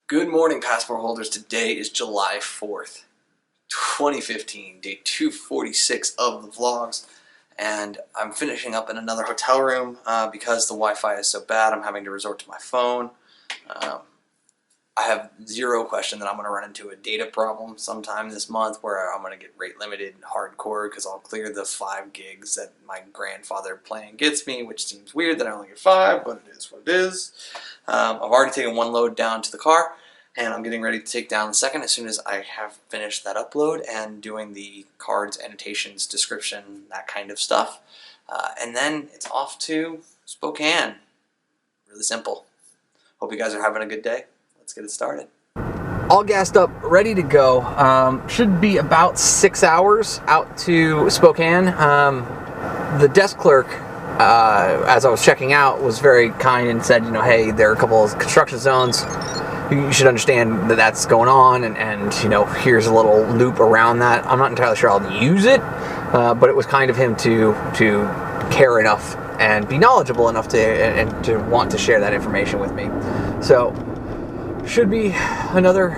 Good morning, passport holders. Today is July 4th, 2015, day 246 of the vlogs, and I'm finishing up in another hotel room because the Wi-Fi is so bad. I'm having to resort to my phone. I have zero question that I'm going to run into a data problem sometime this month where I'm going to get rate limited hardcore because I'll clear the 5 gigs that my grandfather plan gets me, which seems weird that I only get 5, but it is what it is. I've already taken one load down to the car, and I'm getting ready to take down the second as soon as I have finished that upload and doing the cards, annotations, description, that kind of stuff. And then it's off to Spokane. Really simple. Hope you guys are having a good day. Let's get it started. All gassed up, ready to go. Should be about 6 hours out to Spokane. The desk clerk, as I was checking out, was very kind and said, hey, there are a couple of construction zones. You should understand that that's going on, and here's a little loop around that. I'm not entirely sure I'll use it, but it was kind of him to care enough and be knowledgeable enough to want to share that information with me. So should be another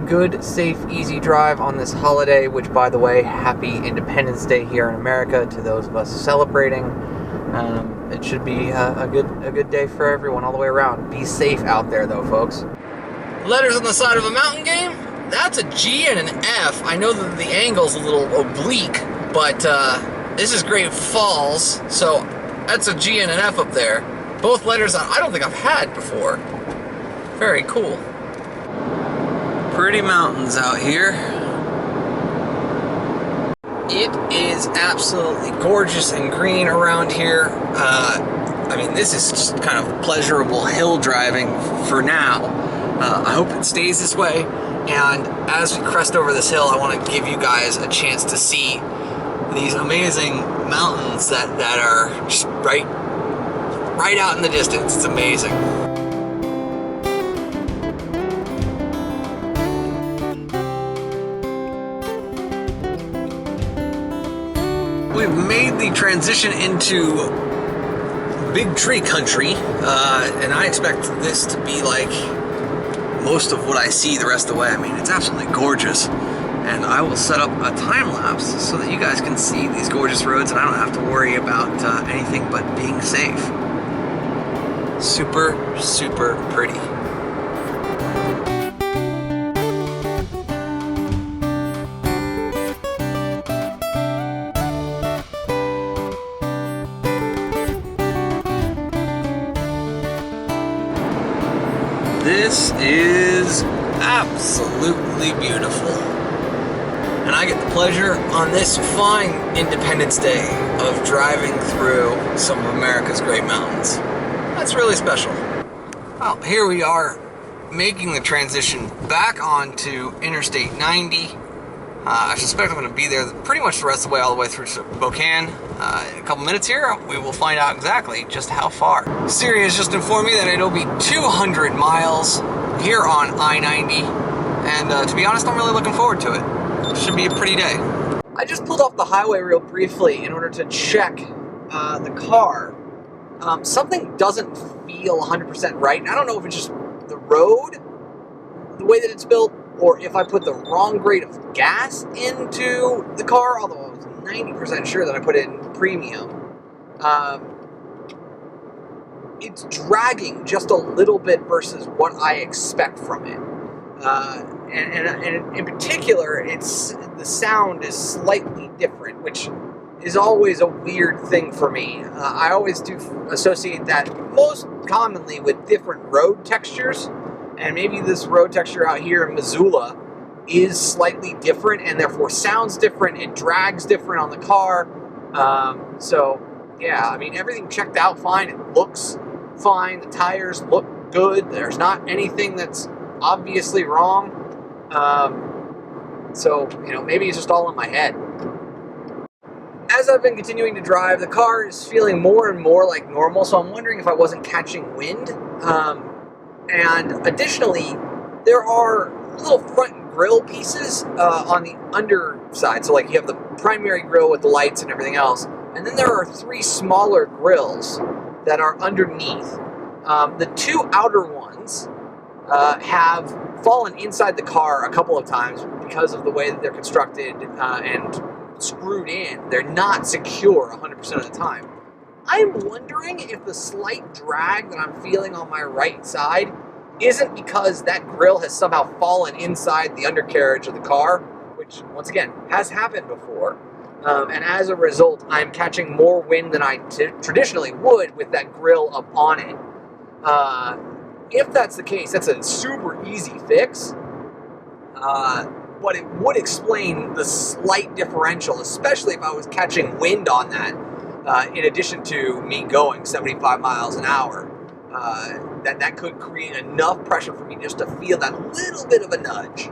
good, safe, easy drive on this holiday, which, by the way, happy Independence Day here in America to those of us celebrating. It should be a good day for everyone all the way around. Be safe out there, though, folks. Letters on the side of a mountain game? That's a G and an F. I know that the angle's a little oblique, but this is Great Falls, so that's a G and an F up there. Both letters I don't think I've had before. Very cool. Pretty mountains out here. It is absolutely gorgeous and green around here. I mean, this is just kind of pleasurable hill driving for now. I hope it stays this way. And as we crest over this hill, I want to give you guys a chance to see these amazing mountains that are just right out in the distance. It's amazing. We've made the transition into big tree country, and I expect this to be like most of what I see the rest of the way. I mean, it's absolutely gorgeous, and I will set up a time lapse so that you guys can see these gorgeous roads and I don't have to worry about anything but being safe. Super, super pretty. This is absolutely beautiful. And I get the pleasure on this fine Independence Day of driving through some of America's great mountains. That's really special. Well, here we are making the transition back onto Interstate 90. I suspect I'm going to be there pretty much the rest of the way, all the way through Spokane. In a couple minutes here, we will find out exactly just how far. Siri has just informed me that it'll be 200 miles here on I-90, and to be honest, I'm really looking forward to it. It should be a pretty day. I just pulled off the highway real briefly in order to check the car. Something doesn't feel 100% right, and I don't know if it's just the road, the way that it's built, or if I put the wrong grade of gas into the car, although I was 90% sure that I put it in premium. It's dragging just a little bit versus what I expect from it. And in particular, the sound is slightly different, which is always a weird thing for me. I always do associate that most commonly with different road textures. And maybe this road texture out here in Missoula is slightly different and therefore sounds different. It drags different on the car. So, yeah, I mean, everything checked out fine. It looks fine. The tires look good. There's not anything that's obviously wrong. So, maybe it's just all in my head. As I've been continuing to drive, the car is feeling more and more like normal, so I'm wondering if I wasn't catching wind. And additionally, there are little front grill pieces on the underside. So like you have the primary grill with the lights and everything else. And then there are 3 smaller grills that are underneath. The 2 outer ones have fallen inside the car a couple of times because of the way that they're constructed and screwed in. They're not secure 100% of the time. I'm wondering if the slight drag that I'm feeling on my right side isn't because that grill has somehow fallen inside the undercarriage of the car, which, once again, has happened before. And as a result, I'm catching more wind than I traditionally would with that grill up on it. If that's the case, that's a super easy fix. But it would explain the slight differential, especially if I was catching wind on that, in addition to me going 75 miles an hour. That could create enough pressure for me just to feel that little bit of a nudge.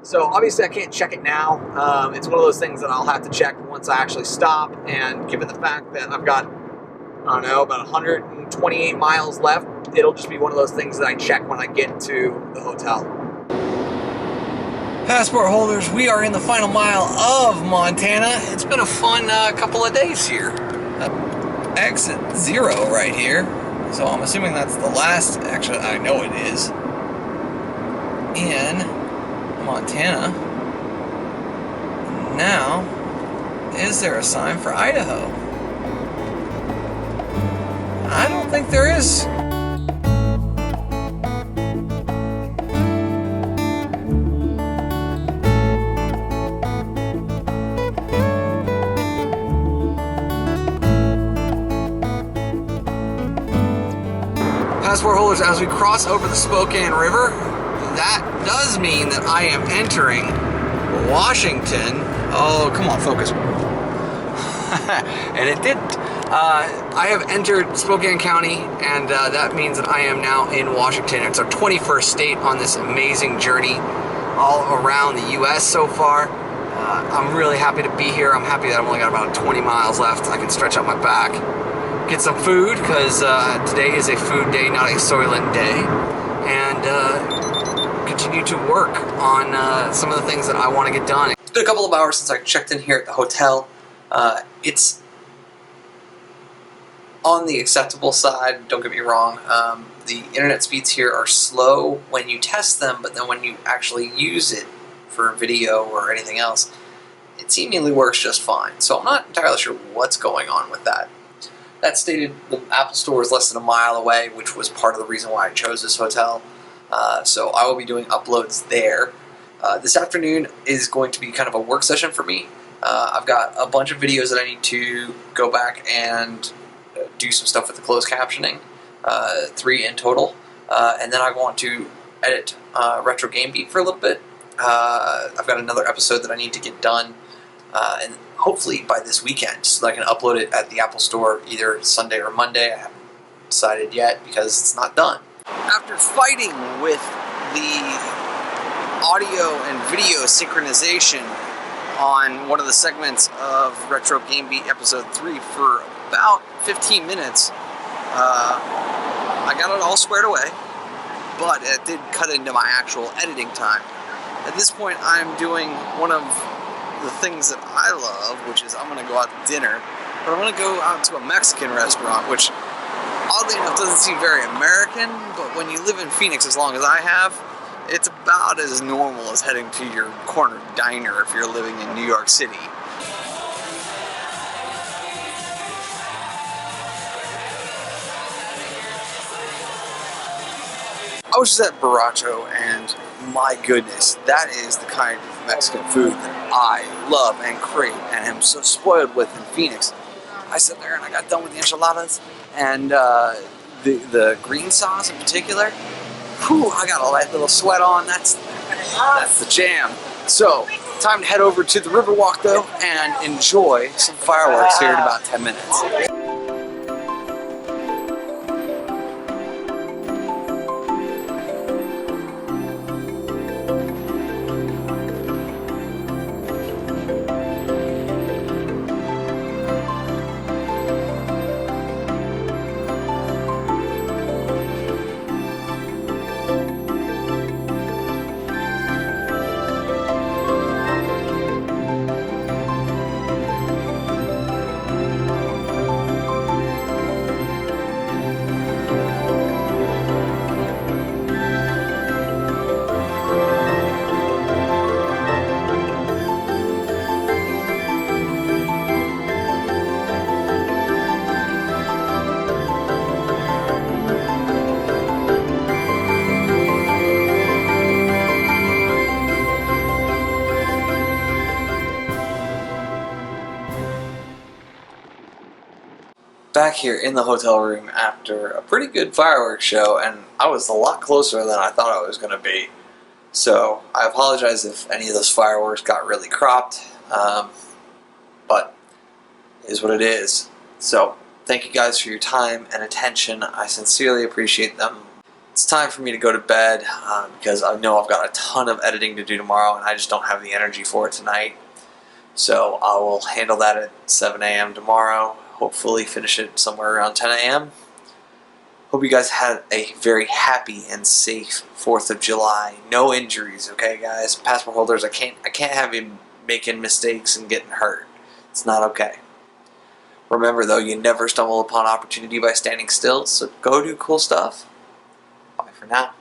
So obviously I can't check it now. It's one of those things that I'll have to check once I actually stop, and given the fact that I've got, I don't know, about 128 miles left, it'll just be one of those things that I check when I get to the hotel. Passport holders, we are in the final mile of Montana. It's been a fun couple of days here. Exit 0 right here. So I'm assuming that's the last exit. I know it is. In Montana. Now, is there a sign for Idaho? I don't think there is. Passport holders, as we cross over the Spokane River, that does mean that I am entering Washington. Oh, come on, focus. And it didn't. I have entered Spokane County, and that means that I am now in Washington. It's our 21st state on this amazing journey all around the U.S. so far. I'm really happy to be here. I'm happy that I've only got about 20 miles left. I can stretch out my back. Get some food, because today is a food day, not a Soylent day, and continue to work on some of the things that I want to get done. It's been a couple of hours since I checked in here at the hotel. It's on the acceptable side, don't get me wrong. The internet speeds here are slow when you test them, but then when you actually use it for video or anything else, it seemingly works just fine. So I'm not entirely sure what's going on with that. That stated, the Apple Store is less than a mile away, which was part of the reason why I chose this hotel. So I will be doing uploads there. This afternoon is going to be kind of a work session for me. I've got a bunch of videos that I need to go back and do some stuff with the closed captioning, 3 in total. And then I want to edit Retro Game Beat for a little bit. I've got another episode that I need to get done, and hopefully by this weekend, so that I can upload it at the Apple Store either Sunday or Monday. I haven't decided yet because it's not done. After fighting with the audio and video synchronization on one of the segments of Retro Game Beat episode 3 for about 15 minutes, I got it all squared away, but it did cut into my actual editing time. At this point, I'm doing one of the things that I love, which is I'm going to go out to dinner, but I'm going to go out to a Mexican restaurant, which oddly enough doesn't seem very American, but when you live in Phoenix as long as I have, it's about as normal as heading to your corner diner if you're living in New York City. I was just at Borracho, and my goodness, that is the kind of Mexican food that I love and crave and am so spoiled with in Phoenix. I sat there and I got done with the enchiladas and the green sauce in particular. Whew, I got all that little sweat on. That's the jam. So, time to head over to the Riverwalk though and enjoy some fireworks here in about 10 minutes. back here in the hotel room after a pretty good fireworks show, and I was a lot closer than I thought I was going to be. So I apologize if any of those fireworks got really cropped, but it is what it is. So thank you guys for your time and attention. I sincerely appreciate them. It's time for me to go to bed because I know I've got a ton of editing to do tomorrow, and I just don't have the energy for it tonight. So I will handle that at 7 a.m. tomorrow. Hopefully finish it somewhere around 10 a.m. Hope you guys had a very happy and safe 4th of July. No injuries, okay guys? Passport holders, I can't have you making mistakes and getting hurt. It's not okay. Remember though, you never stumble upon opportunity by standing still, so go do cool stuff. Bye for now.